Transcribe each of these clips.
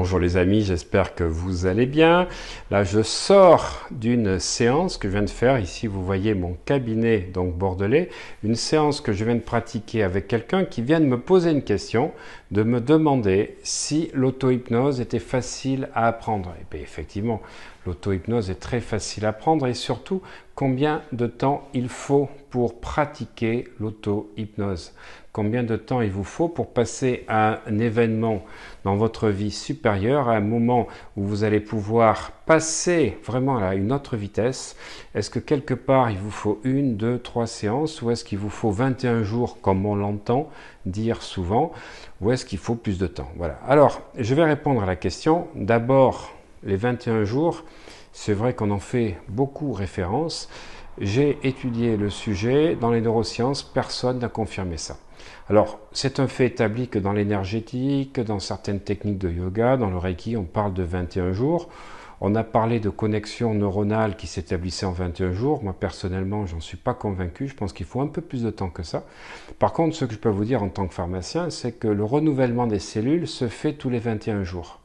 Bonjour les amis, j'espère que vous allez bien. Là, je sors d'une séance que je viens de faire. Ici, vous voyez mon cabinet, donc bordelais. Une séance que je viens de pratiquer avec quelqu'un qui vient de me poser une question, de me demander si l'auto-hypnose était facile à apprendre. Et bien, effectivement, l'auto-hypnose est très facile à apprendre et surtout, combien de temps il faut pour pratiquer l'auto-hypnose. Combien de temps il vous faut pour passer à un événement dans votre vie supérieure, à un moment où vous allez pouvoir passer vraiment à une autre vitesse. Est-ce que quelque part il vous faut 1, 2, 3 séances ou est-ce qu'il vous faut 21 jours comme on l'entend dire souvent ou est-ce qu'il faut plus de temps? Voilà. Alors, je vais répondre à la question. D'abord, les 21 jours, c'est vrai qu'on en fait beaucoup référence. J'ai étudié le sujet dans les neurosciences, personne n'a confirmé ça. Alors, c'est un fait établi que dans l'énergétique, dans certaines techniques de yoga, dans le Reiki, on parle de 21 jours. On a parlé de connexion neuronale qui s'établissait en 21 jours. Moi, personnellement, j'en suis pas convaincu. Je pense qu'il faut un peu plus de temps que ça. Par contre, ce que je peux vous dire en tant que pharmacien, c'est que le renouvellement des cellules se fait tous les 21 jours.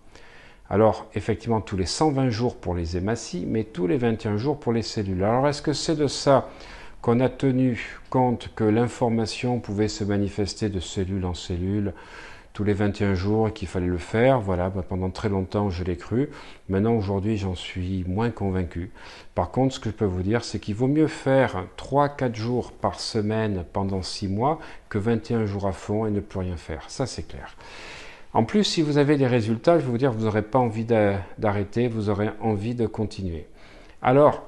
Alors, effectivement, tous les 120 jours pour les hématies, mais tous les 21 jours pour les cellules. Alors, est-ce que c'est de ça qu'on a tenu compte que l'information pouvait se manifester de cellule en cellule tous les 21 jours et qu'il fallait le faire? Voilà, pendant très longtemps, je l'ai cru. Maintenant, aujourd'hui, j'en suis moins convaincu. Par contre, ce que je peux vous dire, c'est qu'il vaut mieux faire 3-4 jours par semaine pendant 6 mois que 21 jours à fond et ne plus rien faire. Ça, c'est clair. En plus, si vous avez des résultats, je vais vous dire, vous n'aurez pas envie d'arrêter, vous aurez envie de continuer. Alors,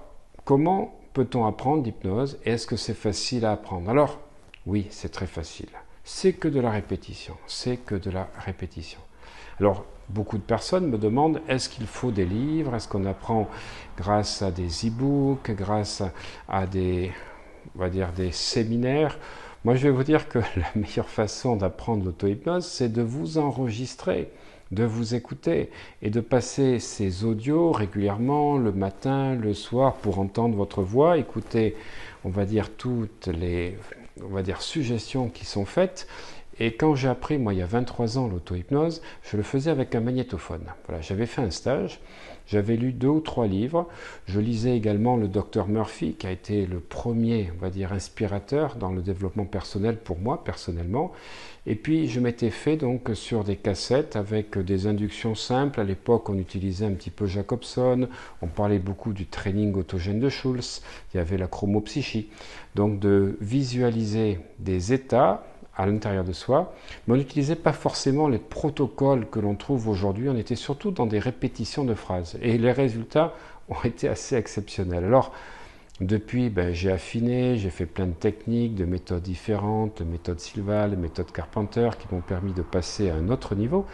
comment peut-on apprendre l'hypnose et est-ce que c'est facile à apprendre? Alors, oui, c'est très facile. C'est que de la répétition. C'est que de la répétition. Alors, beaucoup de personnes me demandent, est-ce qu'il faut des livres? Est-ce qu'on apprend grâce à des e-books, grâce à des, on va dire, des séminaires? Moi, je vais vous dire que la meilleure façon d'apprendre l'auto-hypnose, c'est de vous enregistrer, de vous écouter et de passer ces audios régulièrement, le matin, le soir, pour entendre votre voix, écouter, on va dire, toutes les, suggestions qui sont faites. Et quand j'ai appris, moi, il y a 23 ans, l'auto-hypnose, je le faisais avec un magnétophone. Voilà, j'avais fait un stage, j'avais lu 2 ou 3 livres. Je lisais également le Dr Murphy, qui a été le premier, on va dire, inspirateur dans le développement personnel pour moi, personnellement. Et puis, je m'étais fait donc sur des cassettes avec des inductions simples. À l'époque, on utilisait un petit peu Jacobson. On parlait beaucoup du training autogène de Schulz. Il y avait la chromopsychie. Donc, de visualiser des états à l'intérieur de soi, mais on n'utilisait pas forcément les protocoles que l'on trouve aujourd'hui, on était surtout dans des répétitions de phrases, et les résultats ont été assez exceptionnels. Alors, depuis, j'ai affiné, j'ai fait plein de techniques, de méthodes différentes, de méthode Silva, de méthode Carpenter, qui m'ont permis de passer à un autre niveau.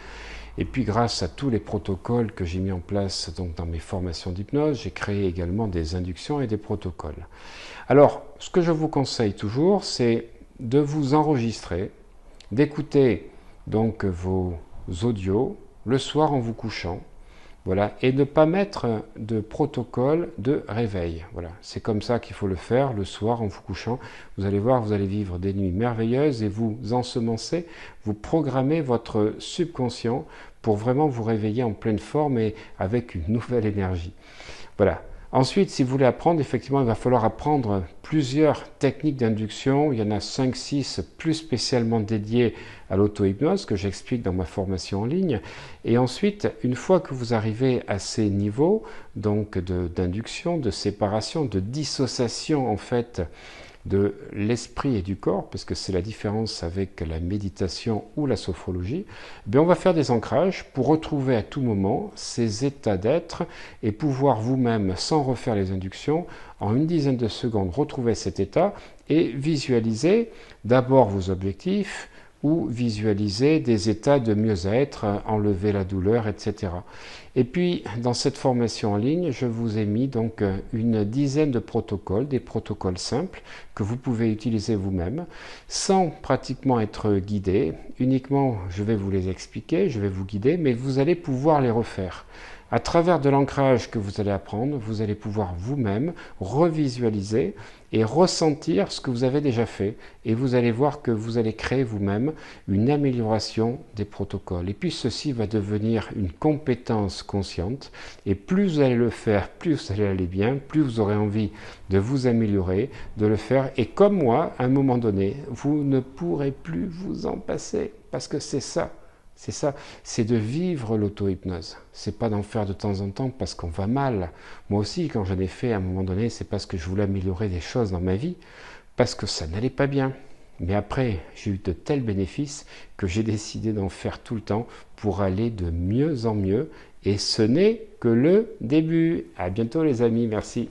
Et puis grâce à tous les protocoles que j'ai mis en place donc, dans mes formations d'hypnose, j'ai créé également des inductions et des protocoles. Alors, ce que je vous conseille toujours, c'est de vous enregistrer, d'écouter donc vos audios le soir en vous couchant, voilà, et ne pas mettre de protocole de réveil. Voilà, c'est comme ça qu'il faut le faire le soir en vous couchant. Vous allez voir, vous allez vivre des nuits merveilleuses et vous ensemencez, vous programmez votre subconscient pour vraiment vous réveiller en pleine forme et avec une nouvelle énergie. Voilà. Ensuite, si vous voulez apprendre, effectivement, il va falloir apprendre plusieurs techniques d'induction. Il y en a 5-6 plus spécialement dédiées à l'auto-hypnose que j'explique dans ma formation en ligne. Et ensuite, une fois que vous arrivez à ces niveaux donc d'induction, de séparation, de dissociation en fait de l'esprit et du corps, parce que c'est la différence avec la méditation ou la sophrologie, on va faire des ancrages pour retrouver à tout moment ces états d'être et pouvoir vous-même, sans refaire les inductions, en une dizaine de secondes, retrouver cet état et visualiser d'abord vos objectifs ou visualiser des états de mieux-être, enlever la douleur, etc. Et puis, dans cette formation en ligne, je vous ai mis donc une dizaine de protocoles, des protocoles simples que vous pouvez utiliser vous-même, sans pratiquement être guidé. Uniquement, je vais vous les expliquer, je vais vous guider, mais vous allez pouvoir les refaire. À travers de l'ancrage que vous allez apprendre, vous allez pouvoir vous-même revisualiser et ressentir ce que vous avez déjà fait. Et vous allez voir que vous allez créer vous-même une amélioration des protocoles. Et puis ceci va devenir une compétence consciente. Et plus vous allez le faire, plus vous allez aller bien, plus vous aurez envie de vous améliorer, de le faire. Et comme moi, à un moment donné, vous ne pourrez plus vous en passer. Parce que c'est ça. C'est ça, c'est de vivre l'auto-hypnose. C'est pas d'en faire de temps en temps parce qu'on va mal. Moi aussi, quand j'en ai fait à un moment donné, c'est parce que je voulais améliorer des choses dans ma vie, parce que ça n'allait pas bien. Mais après, j'ai eu de tels bénéfices que j'ai décidé d'en faire tout le temps pour aller de mieux en mieux. Et ce n'est que le début. À bientôt les amis, merci.